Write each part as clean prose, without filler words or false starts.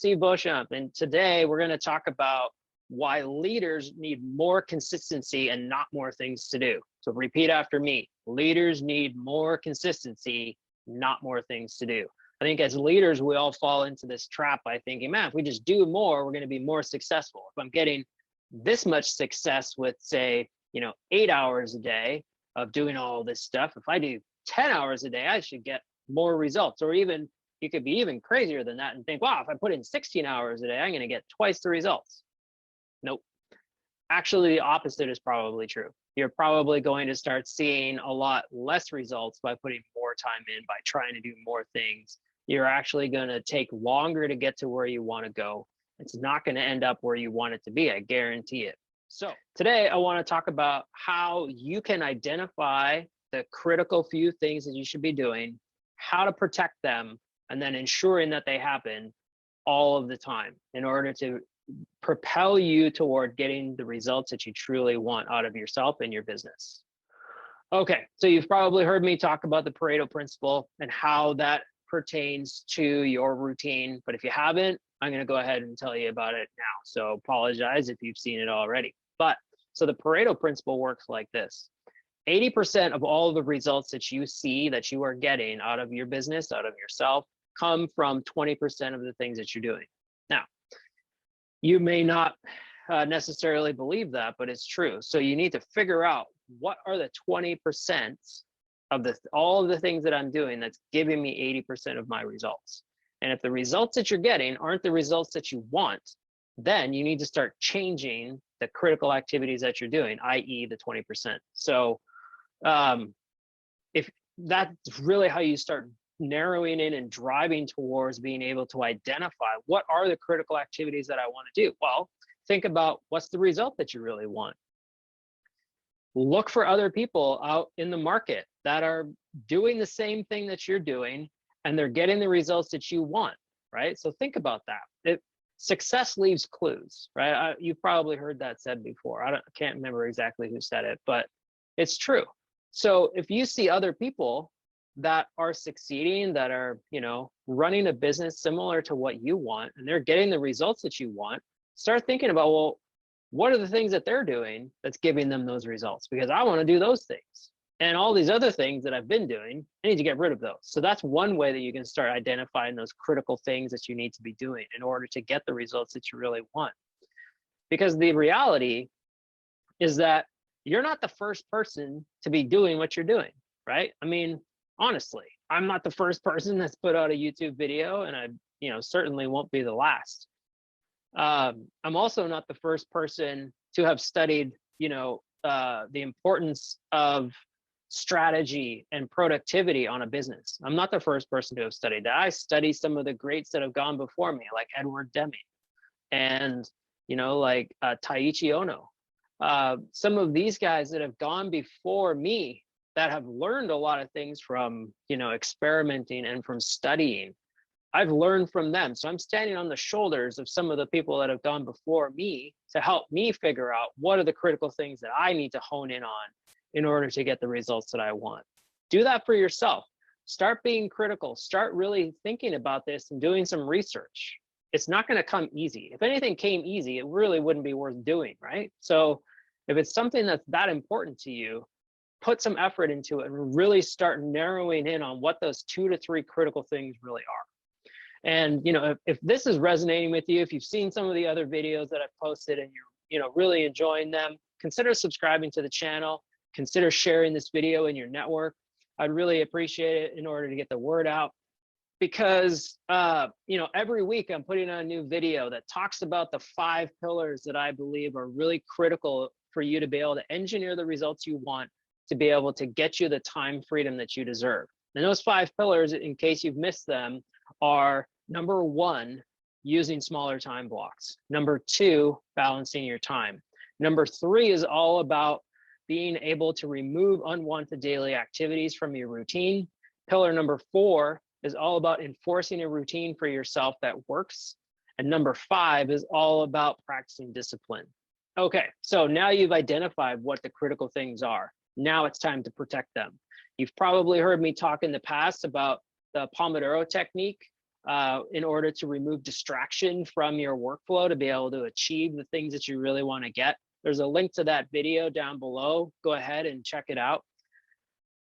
Steve Beauchamp, and today we're going to talk about why leaders need more consistency and not more things to do. So repeat after me. Leaders need more consistency, not more things to do. I think as leaders, we all fall into this trap by thinking, man, if we just do more, we're going to be more successful. If I'm getting this much success with, say, 8 hours a day of doing all this stuff, if I do 10 hours a day, I should get more results. Or even, you could be even crazier than that and think, wow, if I put in 16 hours a day, I'm going to get twice the results. Nope. Actually, the opposite is probably true. You're probably going to start seeing a lot less results by putting more time in, by trying to do more things. You're actually going to take longer to get to where you want to go. It's not going to end up where you want it to be. I guarantee it. So today I want to talk about how you can identify the critical few things that you should be doing, how to protect them, and then ensuring that they happen all of the time in order to propel you toward getting the results that you truly want out of yourself and your business. Okay, so you've probably heard me talk about the Pareto principle and how that pertains to your routine. But if you haven't, I'm going to go ahead and tell you about it now. So apologize if you've seen it already. But so the Pareto principle works like this. 80% of all of the results that you see that you are getting out of your business, out of yourself, come from 20% of the things that you're doing. Now, you may not necessarily believe that, but it's true. So you need to figure out what are the 20% of all of the things that I'm doing that's giving me 80% of my results. And if the results that you're getting aren't the results that you want, then you need to start changing the critical activities that you're doing, i.e. the 20%. So if that's really how you start narrowing in and driving towards being able to identify what are the critical activities that I want to do. Well, think about what's the result that you really want. Look for other people out in the market that are doing the same thing that you're doing and they're getting the results that you want, right? So think about that. Success leaves clues, right? You've probably heard that said before. I can't remember exactly who said it, but it's true. So if you see other people that are succeeding, that are, running a business similar to what you want, and they're getting the results that you want, start thinking about, well, what are the things that they're doing that's giving them those results? Because I want to do those things. And all these other things that I've been doing, I need to get rid of those. So that's one way that you can start identifying those critical things that you need to be doing in order to get the results that you really want. Because the reality is that you're not the first person to be doing what you're doing, right? I mean, honestly, I'm not the first person that's put out a YouTube video, and I, certainly won't be the last. I'm also not the first person to have studied, the importance of strategy and productivity on a business. I'm not the first person to have studied that. I study some of the greats that have gone before me, like Edward Deming and, like Taiichi Ono. Some of these guys that have gone before me that have learned a lot of things from, experimenting and from studying. I've learned from them. So I'm standing on the shoulders of some of the people that have gone before me to help me figure out what are the critical things that I need to hone in on in order to get the results that I want. Do that for yourself. Start being critical. Start really thinking about this and doing some research. It's not going to come easy. If anything came easy, it really wouldn't be worth doing, right? So if it's something that's that important to you, put some effort into it and really start narrowing in on what those 2 to 3 critical things really are. And, if this is resonating with you, if you've seen some of the other videos that I've posted and you're, really enjoying them, consider subscribing to the channel, consider sharing this video in your network. I'd really appreciate it in order to get the word out because, every week I'm putting out a new video that talks about the 5 pillars that I believe are really critical for you to be able to engineer the results you want to be able to get you the time freedom that you deserve. And those 5 pillars, in case you've missed them, are number 1, using smaller time blocks. Number 2, balancing your time. Number 3 is all about being able to remove unwanted daily activities from your routine. Pillar number 4 is all about enforcing a routine for yourself that works. And number 5 is all about practicing discipline. Okay, so now you've identified what the critical things are. Now it's time to protect them. You've probably heard me talk in the past about the Pomodoro technique. in order to remove distraction from your workflow to be able to achieve the things that you really want to get. There's a link to that video down below. Go ahead and check it out.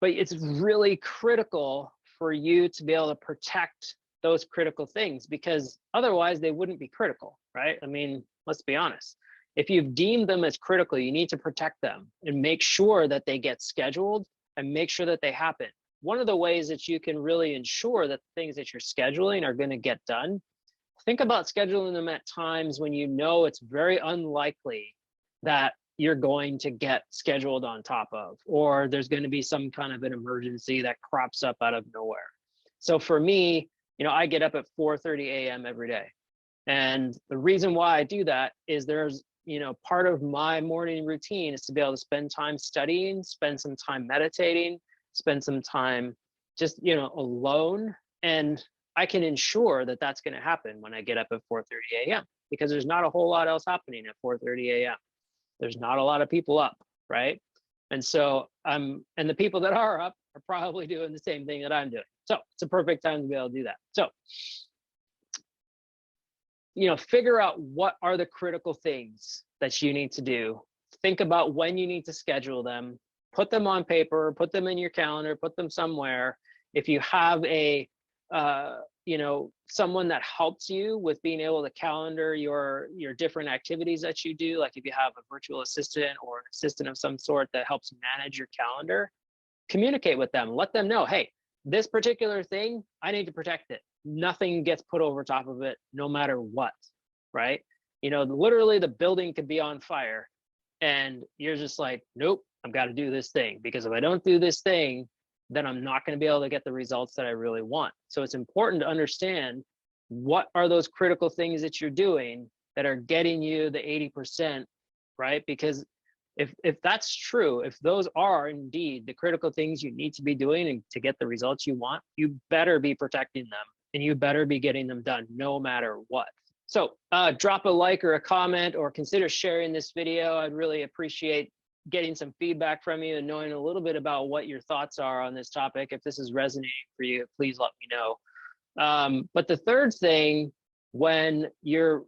But it's really critical for you to be able to protect those critical things, because otherwise they wouldn't be critical, right? I mean, let's be honest. If you've deemed them as critical, you need to protect them and make sure that they get scheduled and make sure that they happen. One of the ways that you can really ensure that the things that you're scheduling are going to get done, think about scheduling them at times when you know it's very unlikely that you're going to get scheduled on top of, or there's going to be some kind of an emergency that crops up out of nowhere. So for me, I get up at 4:30 a.m. every day. And the reason why I do that is there's, part of my morning routine is to be able to spend time studying, spend some time meditating, spend some time just, alone. And I can ensure that that's going to happen when I get up at 4:30 a.m. because there's not a whole lot else happening at 4:30 a.m. There's not a lot of people up, right? And so and the people that are up are probably doing the same thing that I'm doing. So it's a perfect time to be able to do that. So, figure out what are the critical things that you need to do. Think about when you need to schedule them, put them on paper, put them in your calendar, put them somewhere. If you have a, someone that helps you with being able to calendar your different activities that you do, like if you have a virtual assistant or an assistant of some sort that helps manage your calendar, communicate with them, let them know, hey, this particular thing, I need to protect it. Nothing gets put over top of it, no matter what, right? Literally the building could be on fire and you're just like, nope, I've got to do this thing, because if I don't do this thing, then I'm not going to be able to get the results that I really want. So it's important to understand what are those critical things that you're doing that are getting you the 80%, right? Because if that's true, if those are indeed the critical things you need to be doing and to get the results you want, you better be protecting them and you better be getting them done no matter what. So drop a like or a comment or consider sharing this video. I'd really appreciate getting some feedback from you and knowing a little bit about what your thoughts are on this topic. If this is resonating for you, please let me know. But the third thing, when you're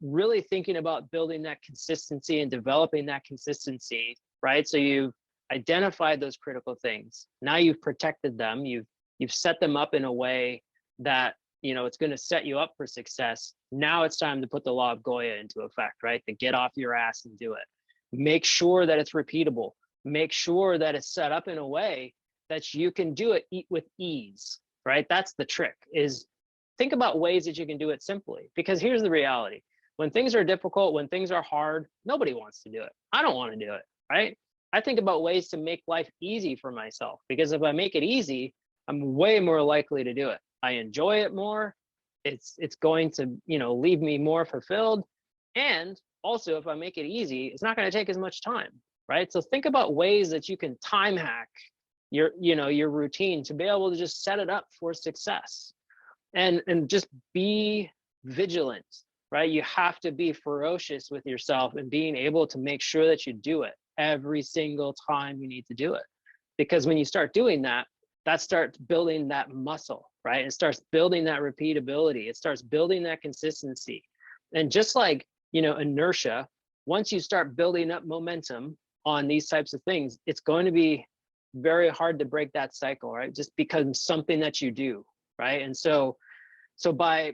really thinking about building that consistency and developing that consistency, right? So you've identified those critical things. Now you've protected them. You've set them up in a way that it's going to set you up for success. Now it's time to put the law of Goya into effect, right? To get off your ass and do it. Make sure that it's repeatable. Make sure that it's set up in a way that you can do it with ease, right? That's the trick, is think about ways that you can do it simply. Because here's the reality. When things are difficult, when things are hard, nobody wants to do it. I don't want to do it, right? I think about ways to make life easy for myself, because if I make it easy, I'm way more likely to do it. I enjoy it more. It's going to, leave me more fulfilled. And also, if I make it easy, it's not going to take as much time, right? So think about ways that you can time hack your routine to be able to just set it up for success. And just be vigilant, right? You have to be ferocious with yourself and being able to make sure that you do it every single time you need to do it. Because when you start doing that, that starts building that muscle, right? It starts building that repeatability. It starts building that consistency. And just like, inertia, once you start building up momentum on these types of things, it's going to be very hard to break that cycle, right? Just becomes something that you do, right? And so by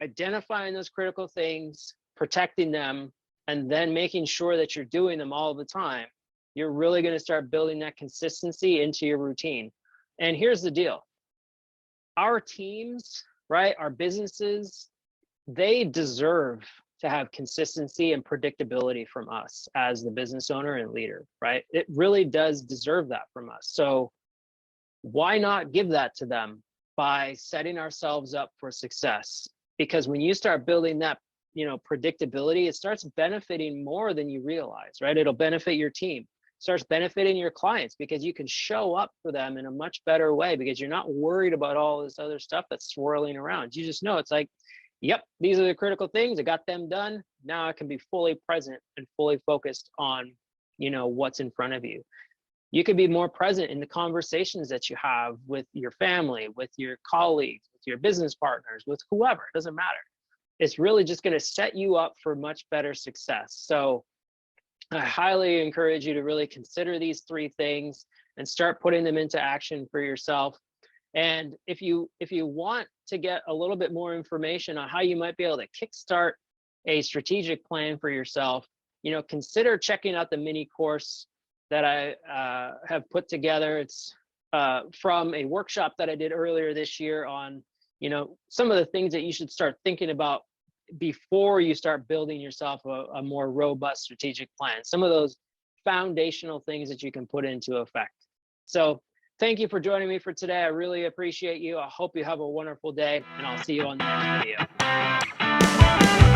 identifying those critical things, protecting them, and then making sure that you're doing them all the time, you're really going to start building that consistency into your routine. And here's the deal. Our teams, right, our businesses, they deserve to have consistency and predictability from us as the business owner and leader, right? It really does deserve that from us. So why not give that to them by setting ourselves up for success? Because when you start building that, predictability, it starts benefiting more than you realize, right? It'll benefit your team, starts benefiting your clients, because you can show up for them in a much better way, because you're not worried about all this other stuff that's swirling around. You just know it's like, yep, these are the critical things. I got them done. Now I can be fully present and fully focused on, what's in front of you. You could be more present in the conversations that you have with your family, with your colleagues, with your business partners, with whoever, it doesn't matter. It's really just going to set you up for much better success. So I highly encourage you to really consider these 3 things and start putting them into action for yourself. And if you want to get a little bit more information on how you might be able to kickstart a strategic plan for yourself, consider checking out the mini course that I have put together. It's from a workshop that I did earlier this year on, some of the things that you should start thinking about before you start building yourself a more robust strategic plan. Some of those foundational things that you can put into effect. So thank you for joining me for today. I really appreciate you. I hope you have a wonderful day, and I'll see you on the next video.